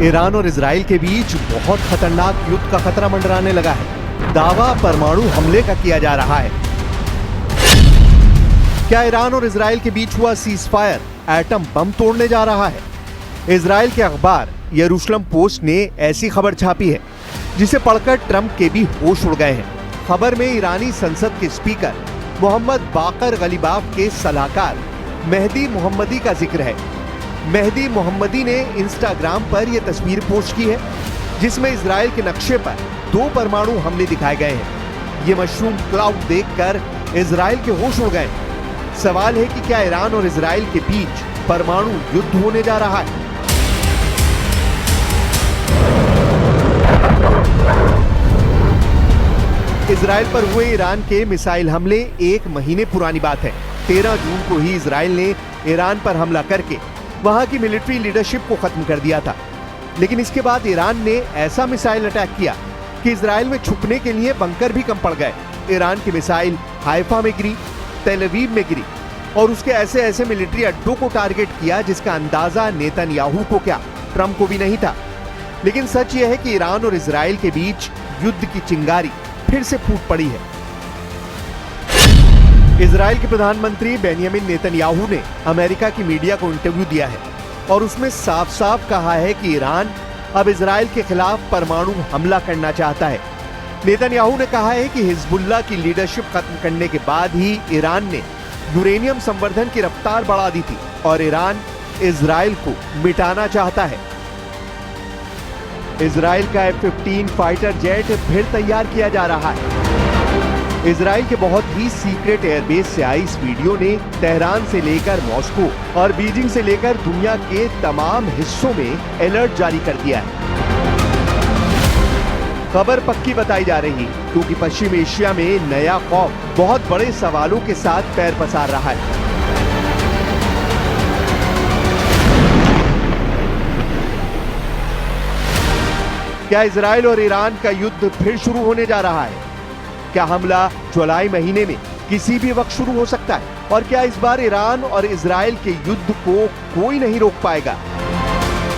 Iran और Israel के बीच बहुत खतरनाक युद्ध का खतरा मंडराने लगा है। दावा परमाणु हमले का किया जा रहा है। क्या ईरान और इजराइल के बीच हुआ सीज फायर एटम बम तोड़ने जा रहा है? इजराइल के अखबार यरूशलेम पोस्ट ने ऐसी खबर छापी है जिसे पढ़कर ट्रंप के भी होश उड़ गए हैं। खबर में ईरानी संसद के स्पीकर मोहम्मद बाकर गलीबाफ के सलाहकार मेहदी मोहम्मदी का जिक्र है। मेहदी मोहम्मदी ने इंस्टाग्राम पर यह तस्वीर पोस्ट की है जिसमें इजराइल के नक्शे पर 2 परमाणु हमले दिखाए गए हैं। ये मशरूम क्लाउड देखकर इजराइल के होश उड़ गए। सवाल है कि क्या ईरान और इजराइल के बीच परमाणु युद्ध होने जा रहा है? इजराइल पर हुए ईरान के मिसाइल हमले 1 महीने पुरानी बात है। 13 जून को ही इजराइल ने ईरान पर हमला करके वहां की मिलिट्री लीडरशिप को खत्म कर दिया था। लेकिन इसके बाद ईरान ने ऐसा मिसाइल अटैक किया कि इजराइल में छुपने के लिए बंकर भी कम पड़ गए। ईरान की मिसाइल हाइफा में गिरी, तेल अवीव में गिरी और उसके ऐसे ऐसे मिलिट्री अड्डों को टारगेट किया जिसका अंदाजा नेतन्याहू को क्या, ट्रंप को भी नहीं था। लेकिन सच यह है कि ईरान और इजराइल के बीच युद्ध की चिंगारी फिर से फूट पड़ी है। इजराइल के प्रधानमंत्री बेंयामिन नेतन्याहू ने अमेरिका की मीडिया को इंटरव्यू दिया है और उसमें साफ साफ कहा है कि ईरान अब इजराइल के खिलाफ परमाणु हमला करना चाहता है। नेतन्याहू ने कहा है कि हिजबुल्लाह की लीडरशिप खत्म करने के बाद ही ईरान ने यूरेनियम संवर्धन की रफ्तार बढ़ा दी थी और ईरान इजराइल को मिटाना चाहता है। इजराइल का F-15 फाइटर जेट फिर तैयार किया जा रहा है। इजराइल के बहुत ही सीक्रेट एयरबेस से आई इस वीडियो ने तेहरान से लेकर मॉस्को और बीजिंग से लेकर दुनिया के तमाम हिस्सों में अलर्ट जारी कर दिया है। खबर पक्की बताई जा रही क्योंकि पश्चिम एशिया में नया खौफ बहुत बड़े सवालों के साथ पैर पसार रहा है। क्या इजराइल और ईरान का युद्ध फिर शुरू होने जा रहा है? क्या हमला जुलाई महीने में किसी भी वक्त शुरू हो सकता है? और क्या इस बार ईरान और इजराइल के युद्ध को कोई नहीं रोक पाएगा?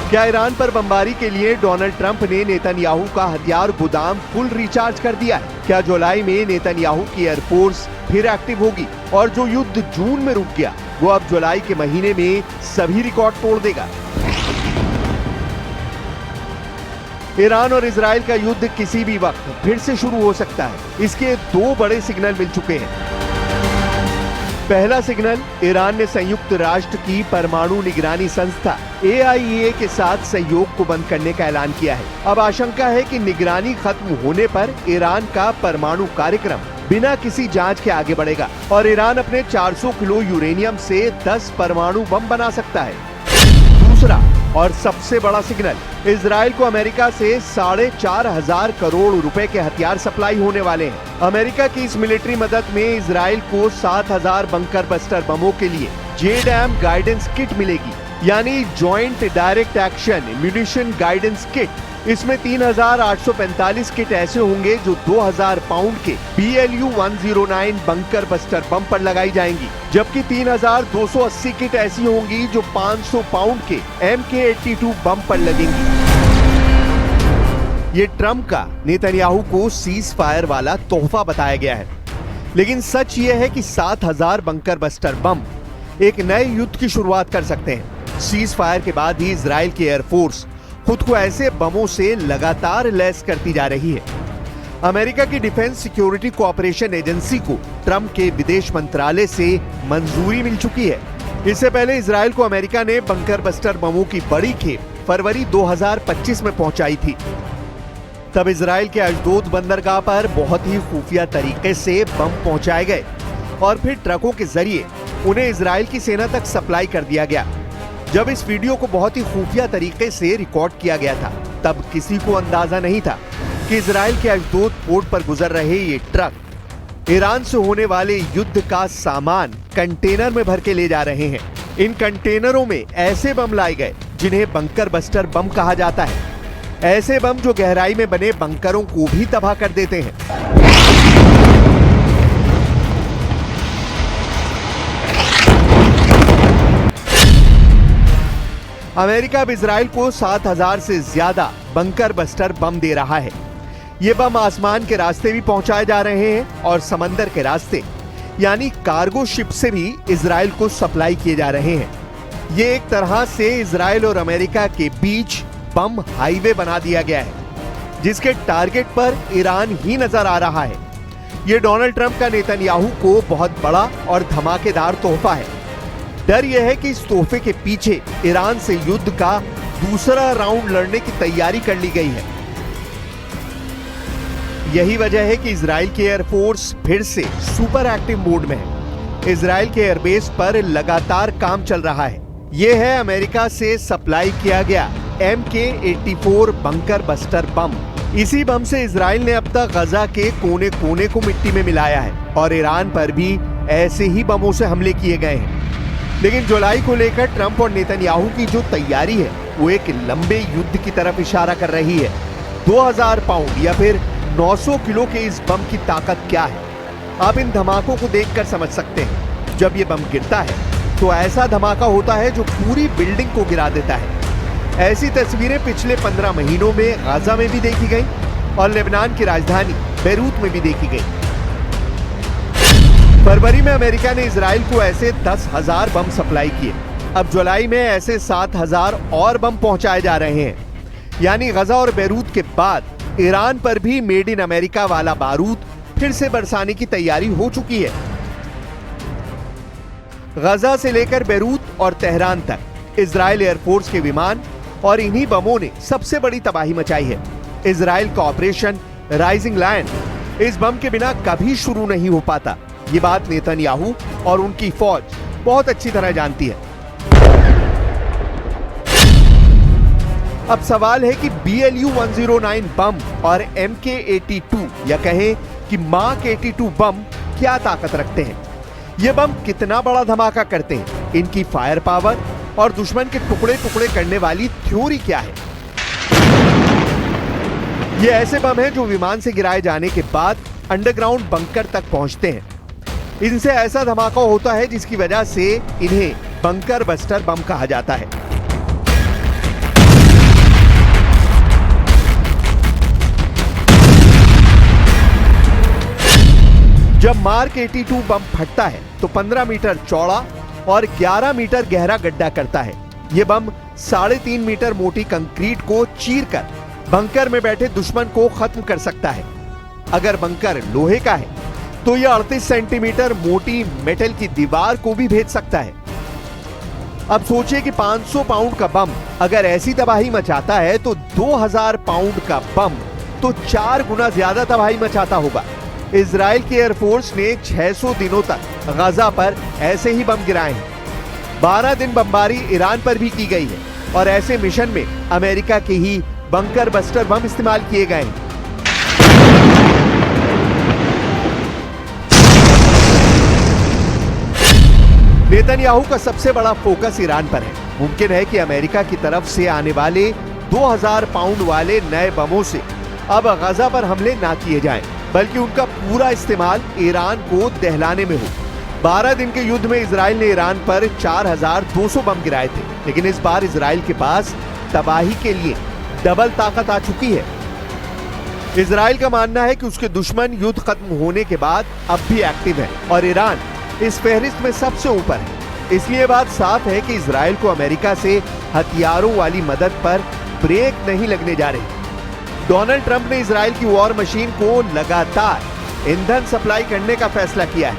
क्या ईरान पर बमबारी के लिए डोनाल्ड ट्रंप ने नेतन्याहू का हथियार गोदाम फुल रिचार्ज कर दिया है? क्या जुलाई में नेतन्याहू की एयरफोर्स फिर एक्टिव होगी और जो युद्ध जून में रुक गया वो अब जुलाई के महीने में सभी रिकॉर्ड तोड़ देगा? ईरान और इजराइल का युद्ध किसी भी वक्त फिर से शुरू हो सकता है। इसके 2 बड़े सिग्नल मिल चुके हैं। पहला सिग्नल, ईरान ने संयुक्त राष्ट्र की परमाणु निगरानी संस्था AIEA के साथ सहयोग को बंद करने का ऐलान किया है। अब आशंका है कि निगरानी खत्म होने पर ईरान का परमाणु कार्यक्रम बिना किसी जांच के आगे बढ़ेगा और ईरान अपने 400 किलो यूरेनियम से 10 परमाणु बम बना सकता है। दूसरा और सबसे बड़ा सिग्नल, इजराइल को अमेरिका से 4,500 करोड़ रुपए के हथियार सप्लाई होने वाले हैं। अमेरिका की इस मिलिट्री मदद में इजराइल को 7,000 बंकर बस्टर बमों के लिए JDAM गाइडेंस किट मिलेगी, यानी joint direct action munition guidance kit. इसमें 3,845 किट ऐसे होंगे जो 2,000 पाउंड के BLU-109 बंकर बस्टर बम पर लगाई जाएंगी, जबकि 3,280 किट ऐसी होंगी जो 500 पाउंड के MK-82 बम पर लगेंगी। ये ट्रंप का नेतन्याहू को सीज फायर वाला तोहफा बताया गया है। लेकिन सच ये है कि 7,000 बंकर बस्टर बम एक नए युद्ध की शुरुआत कर सकते हैं। सीज फायर के बाद ही इजराइल की एयरफोर्स खुद को ऐसे बमों से लगातार लैस करती जा रही है। अमेरिका की डिफेंस सिक्योरिटी कोऑपरेशन एजेंसी को ट्रंप के विदेश मंत्रालय से मंजूरी मिल चुकी है। इससे पहले इजराइल को अमेरिका ने बंकर बस्टर बमों की बड़ी खेप फरवरी 2025 में पहुंचाई थी। तब इजराइल के अशदोद बंदरगाह पर बहुत ही खुफिया तरीके से बम पहुंचाए गए और फिर ट्रकों के जरिए उन्हें इजराइल की सेना तक सप्लाई कर दिया गया। जब इस वीडियो को बहुत ही खुफिया तरीके से रिकॉर्ड किया गया था तब किसी को अंदाजा नहीं था कि इजराइल के अशदोद पोर्ट पर गुजर रहे ये ट्रक ईरान से होने वाले युद्ध का सामान कंटेनर में भर के ले जा रहे हैं। इन कंटेनरों में ऐसे बम लाए गए जिन्हें बंकर बस्टर बम कहा जाता है, ऐसे बम जो गहराई में बने बंकरों को भी तबाह कर देते हैं। अमेरिका अब इजराइल को 7,000 से ज्यादा बंकर बस्टर बम दे रहा है। ये बम आसमान के रास्ते भी पहुंचाए जा रहे हैं और समंदर के रास्ते यानी कार्गो शिप से भी इजराइल को सप्लाई किए जा रहे हैं। ये एक तरह से इजराइल और अमेरिका के बीच बम हाईवे बना दिया गया है, जिसके टारगेट पर ईरान ही नजर आ रहा है। ये डोनाल्ड ट्रंप का नेतन्याहू को बहुत बड़ा और धमाकेदार तोहफा है। डर यह है कि इस तोहफे के पीछे ईरान से युद्ध का दूसरा राउंड लड़ने की तैयारी कर ली गई है। यही वजह है कि इजराइल की एयरफोर्स फिर से सुपर एक्टिव मोड में है। इजराइल के एयरबेस पर लगातार काम चल रहा है। यह है अमेरिका से सप्लाई किया गया MK-84 बंकर बस्टर बम। इसी बम से इजराइल ने अब तक गजा के कोने कोने को मिट्टी में मिलाया है और ईरान पर भी ऐसे ही बमों से हमले किए गए हैं। लेकिन जुलाई को लेकर ट्रंप और नेतन्याहू की जो तैयारी है वो एक लंबे युद्ध की तरफ इशारा कर रही है। 2000 पाउंड या फिर 900 किलो के इस बम की ताकत क्या है, आप इन धमाकों को देखकर समझ सकते हैं। जब ये बम गिरता है तो ऐसा धमाका होता है जो पूरी बिल्डिंग को गिरा देता है। ऐसी तस्वीरें पिछले 15 महीनों में गाजा में भी देखी गई और लेबनान की राजधानी बेरूत में भी देखी गई। फरवरी में अमेरिका ने इजराइल को ऐसे 10,000 बम सप्लाई किए। अब जुलाई में ऐसे 7,000 और बम पहुंचाए जा रहे हैं। यानी गजा और बेरूत के बाद ईरान पर भी मेड इन अमेरिका वाला बारूद फिर से बरसाने की तैयारी हो चुकी है। गजा से लेकर बेरूत और तेहरान तक इजराइल एयरफोर्स के विमान और इन्हीं बमों ने सबसे बड़ी तबाही मचाई है। इजराइल का ऑपरेशन राइजिंग लायन इस बम के बिना कभी शुरू नहीं हो पाता। ये बात नेतन्याहू और उनकी फौज बहुत अच्छी तरह जानती है। अब सवाल है कि BLU-109 बम और MK-82 या कहें कि मार्क 82 बम क्या ताकत रखते हैं। ये बम कितना बड़ा धमाका करते हैं, इनकी फायर पावर और दुश्मन के टुकड़े टुकड़े करने वाली थ्योरी क्या है। ये ऐसे बम हैं जो विमान से गिराए जाने के बाद अंडरग्राउंड बंकर तक पहुंचते हैं। इनसे ऐसा धमाका होता है जिसकी वजह से इन्हें बंकर बस्टर बम कहा जाता है। जब मार्क 82 बम फटता है तो 15 मीटर चौड़ा और 11 मीटर गहरा गड्ढा करता है। यह बम 3.5 मीटर मोटी कंक्रीट को चीरकर बंकर में बैठे दुश्मन को खत्म कर सकता है। अगर बंकर लोहे का है तो यह 38 सेंटीमीटर मोटी मेटल की दीवार को भी भेद सकता है। अब सोचिए कि 500 पाउंड का बम अगर ऐसी तबाही मचाता है तो 2000 पाउंड का बम तो 4 गुना ज्यादा तबाही मचाता होगा। इजराइल की एयरफोर्स ने 600 दिनों तक गजा पर ऐसे ही बम गिराए हैं। 12 दिन बमबारी ईरान पर भी की गई है और ऐसे मिशन में अमेरिका के ही बंकर बस्टर बम इस्तेमाल किए गए हैं। नेतन्याहू का सबसे बड़ा फोकस ईरान पर है। मुमकिन है कि अमेरिका की तरफ से आने वाले 2000 पाउंड वाले नए बमों से अब गजा पर हमले ना किए जाएं, बल्कि उनका पूरा इस्तेमाल ईरान को दहलाने में हो। 12 दिन के युद्ध में इजराइल ने ईरान पर 4200 बम गिराए थे, लेकिन इस बार इजराइल के पास तबाही के लिए डबल ताकत आ चुकी है। इजराइल का मानना है कि उसके दुश्मन युद्ध खत्म होने के बाद अब भी एक्टिव है और ईरान इस फहरिस्त में सबसे ऊपर है। इसलिए बात साफ है कि इजराइल को अमेरिका से हथियारों वाली मदद पर ब्रेक नहीं लगने जा रही। डोनाल्ड ट्रंप ने इजराइल की वॉर मशीन को लगातार ईंधन सप्लाई करने का फैसला किया है।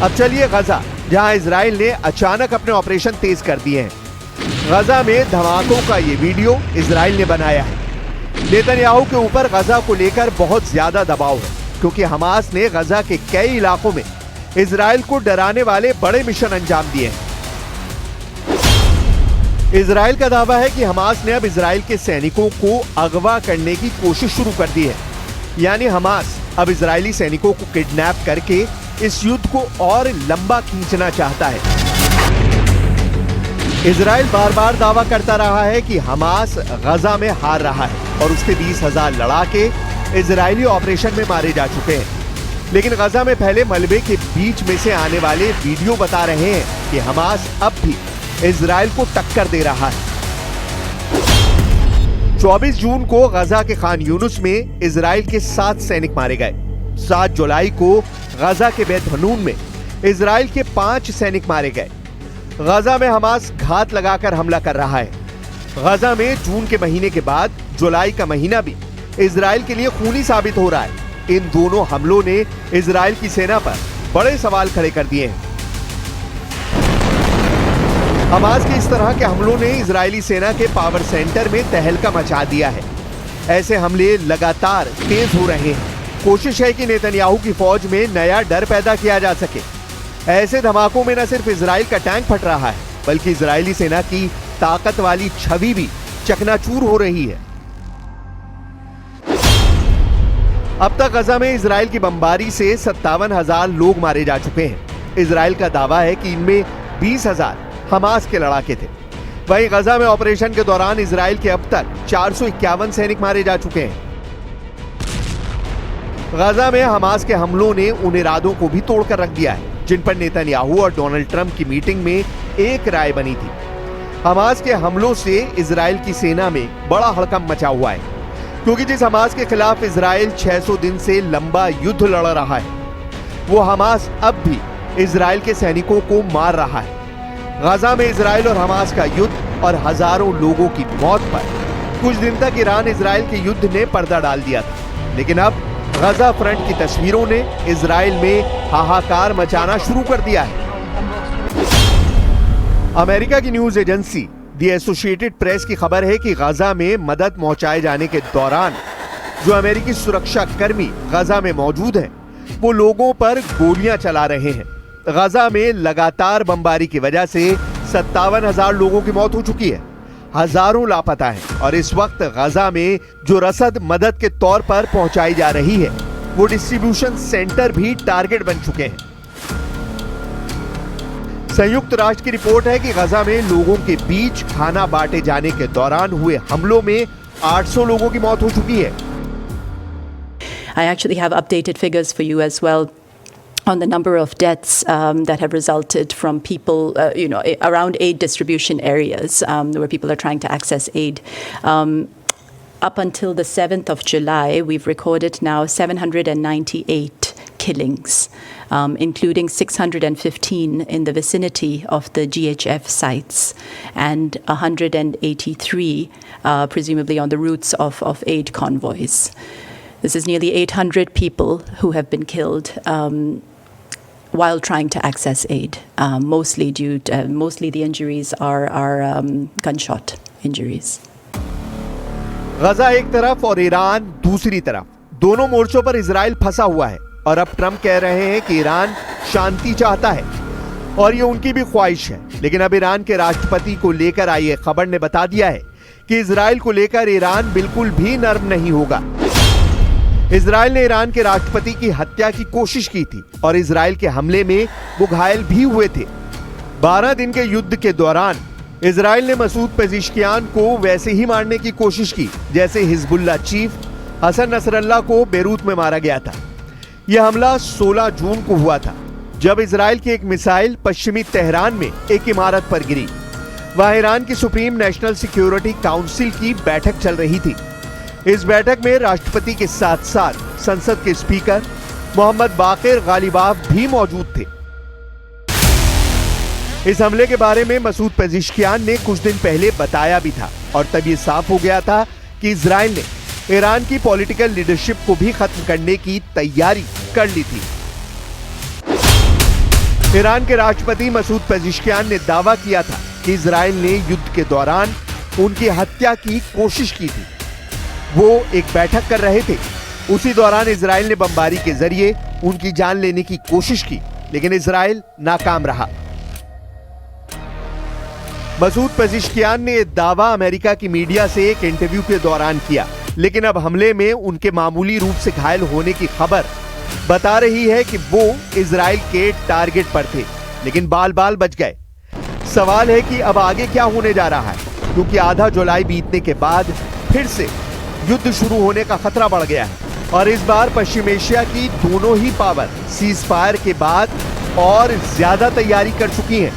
अब चलिए गजा, जहां इजराइल ने अचानक अपने ऑपरेशन तेज कर दिए हैं। गजा में धमाकों का ये वीडियो इजराइल ने बनाया है। नेतन्याहू के ऊपर गजा को लेकर बहुत ज्यादा दबाव है, क्योंकि हमास ने गजा के कई इलाकों में इजराइल को डराने वाले बड़े मिशन अंजाम दिए हैं। इजराइल का दावा है कि हमास ने अब इजराइल के सैनिकों को अगवा करने की कोशिश शुरू कर दी है। यानी हमास अब इजरायली सैनिकों को किडनैप करके इस युद्ध को और लंबा खींचना चाहता है। इजराइल बार बार दावा करता रहा है कि हमास गजा में हार रहा है और उसके 20,000 लड़ाके इजरायली ऑपरेशन में मारे जा चुके हैं। लेकिन गजा में फैले मलबे के बीच में से आने वाले वीडियो बता रहे हैं कि हमास अब भी इजराइल को टक्कर दे रहा है। 24 जून को गजा के खान यूनुस में इजराइल के 7 सैनिक मारे गए। 7 जुलाई को गजा के बैत हनून में इजराइल के 5 सैनिक मारे गए। गजा में हमास घात लगाकर हमला कर रहा है। गजा में जून के महीने के बाद जुलाई का महीना भी इजराइल के लिए खूनी साबित हो रहा है। इन दोनों हमलों ने इजराइल की सेना पर बड़े सवाल खड़े कर दिए हैं। हमास के इस तरह के हमलों ने इजरायली सेना के पावर सेंटर में तहलका मचा दिया है। ऐसे हमले लगातार तेज हो रहे हैं। कोशिश है कि नेतन्याहू की फौज में नया डर पैदा किया जा सके। ऐसे धमाकों में न सिर्फ इजराइल का टैंक फट रहा है, बल्कि इजरायली सेना की ताकत वाली छवि भी चकनाचूर हो रही है। अब तक गजा में इजराइल की बमबारी से 57,000 लोग मारे जा चुके हैं। इजराइल का दावा है कि इनमें 20,000 हमास के लड़ाके थे। वहीं गजा में ऑपरेशन के दौरान इजराइल के अब तक 451 सैनिक मारे जा चुके हैं। गजा में हमास के हमलों ने उन इरादों को भी तोड़कर रख दिया है जिन पर नेतन्याहू और डोनाल्ड ट्रंप की मीटिंग में एक राय बनी थी। हमास के हमलों से इजराइल की सेना में बड़ा हड़कंप मचा हुआ है, क्योंकि जिस हमास के खिलाफ इजराइल 600 दिन से लंबा युद्ध लड़ रहा है, वो हमास अब भी इजराइल के सैनिकों को मार रहा है। गजा में इजराइल और हमास का युद्ध और हजारों लोगों की मौत पर कुछ दिन तक ईरान इजराइल के युद्ध ने पर्दा डाल दिया था, लेकिन अब गजा फ्रंट की तस्वीरों ने इजराइल में हाहाकार मचाना शुरू कर दिया है। अमेरिका की न्यूज एजेंसी दी एसोसिएटेड प्रेस की खबर है कि गजा में मदद पहुंचाए जाने के दौरान जो अमेरिकी सुरक्षा कर्मी गजा में मौजूद हैं, वो लोगों पर गोलियां चला रहे हैं। गजा में लगातार बमबारी की वजह से 57,000 लोगों की मौत हो चुकी है। हजारों लापता हैं और इस वक्त गजा में जो रसद मदद के तौर पर पहुंचाई जा रही है, वो डिस्ट्रीब्यूशन सेंटर भी टारगेट बन चुके हैं। संयुक्त राष्ट्र की रिपोर्ट है कि गजा में लोगों के बीच खाना बांटे जाने के दौरान हुए हमलों में 800 लोगों की मौत हो चुकी है। I actually have updated figures for you as well on the number of deaths that have resulted from people, around aid distribution areas where people are trying to access aid. Up until the 7th of July, we've recorded now 798 killings, including 615 in the vicinity of the GHF sites and 183 presumably on the routes of aid convoys. This is nearly 800 people who have been killed while trying to access aid. Mostly the injuries are gunshot injuries. गजा एक तरफ और Iran दूसरी तरफ, दोनों मोर्चों पर Israel फंसा हुआ है और अब ट्रंप कह रहे हैं कि ईरान शांति चाहता है और ये उनकी भी ख्वाहिश है। लेकिन अब ईरान के राष्ट्रपति को लेकर आई एक खबर ने बता दिया है कि इजराइल को लेकर ईरान बिल्कुल भी नर्म नहीं होगा। इजराइल ने ईरान के राष्ट्रपति की हत्या की कोशिश की थी और इजराइल के हमले में वो घायल भी हुए थे। 12 दिन के युद्ध के दौरान इजराइल ने मसूद पेजिशकियान को वैसे ही मारने की कोशिश की जैसे हिजबुल्लाह चीफ हसन नसरल्लाह को बेरूत में मारा गया था। यह हमला 16 जून को हुआ था, जब इजराइल की एक मिसाइल पश्चिमी तेहरान में एक इमारत पर गिरी। वहां ईरान की सुप्रीम नेशनल सिक्योरिटी काउंसिल की बैठक चल रही थी। इस बैठक में राष्ट्रपति के साथ साथ संसद के स्पीकर मोहम्मद बाकिर गालिबाफ भी मौजूद थे। इस हमले के बारे में मसूद पेजिशकियान ने कुछ दिन पहले बताया भी था और तब ये साफ हो गया था कि इजराइल ने ईरान की पॉलिटिकल लीडरशिप को भी खत्म करने की तैयारी कर ली थी। ईरान के राष्ट्रपति मसूद पेजिशकियान ने दावा किया था कि इजराइल ने युद्ध के दौरान उनकी हत्या की कोशिश की थी। वो एक बैठक कर रहे थे, उसी दौरान इजराइल ने बमबारी के जरिए उनकी जान लेने की कोशिश की, लेकिन इजराइल नाकाम रहा। मसूद पेजिशकियान ने यह दावा अमेरिका की मीडिया से एक इंटरव्यू के दौरान किया, लेकिन अब हमले में उनके मामूली रूप से घायल होने की खबर बता रही है कि वो इजराइल के टारगेट पर थे, लेकिन बाल बाल बच गए। सवाल है कि अब आगे क्या होने जा रहा है, क्योंकि आधा जुलाई बीतने के बाद फिर से युद्ध शुरू होने का खतरा बढ़ गया है और इस बार पश्चिम एशिया की दोनों ही पावर सीज फायर के बाद और ज्यादा तैयारी कर चुकी हैं।